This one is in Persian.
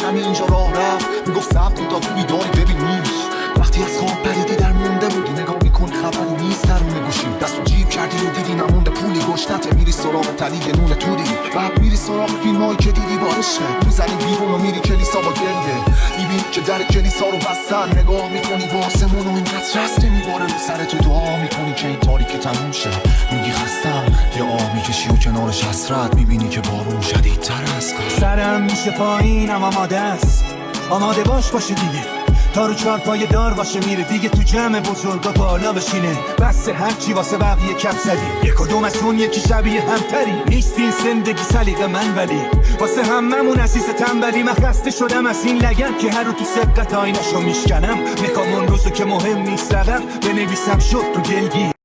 کمی اینجا راه رفت، میگفت صبر کن تا تو بیداری ببینیش. وقتی از خواب پریدی در مونده بودی، نگاه میکنی خبری نیست درون گوشی. دستو جیب کردی و دیدی نمونده پولی، گشتته میری سراغ تلی یه نون تودی. بعد میری سراغ فیلمایی که دیدی با عشقه، میزنی بیرون و میری کلیسا با گریه. میبینی که در کلیسا رو بستن، نگاه میکنی به آسمون و اینقدر رسته میباره رو سر تو. دعا میکنی که این تاریکی تموم شه، میگی خستم، یه آب میکشی و کنارش حسرت میبینی که بارون شدیدتر است. سرم میشه پایینم آماده است، آماده باشه دیگه، تا رو چارپای دار باشه میره دیگه، تو جمع بزرگا بالا بشینه، بس هرچی واسه بقیه کف زدی، یک کدوم از اون یکی شبیه همتری نیست این زندگی سلیقه من، ولی واسه هممون عزیز تنبلی. من خسته شدم از این لگن که هر رو تو سبقت آینشو میشکنم، میخوام اون روزو که مهم نیست رقم بنویسم شد تو دلگیر.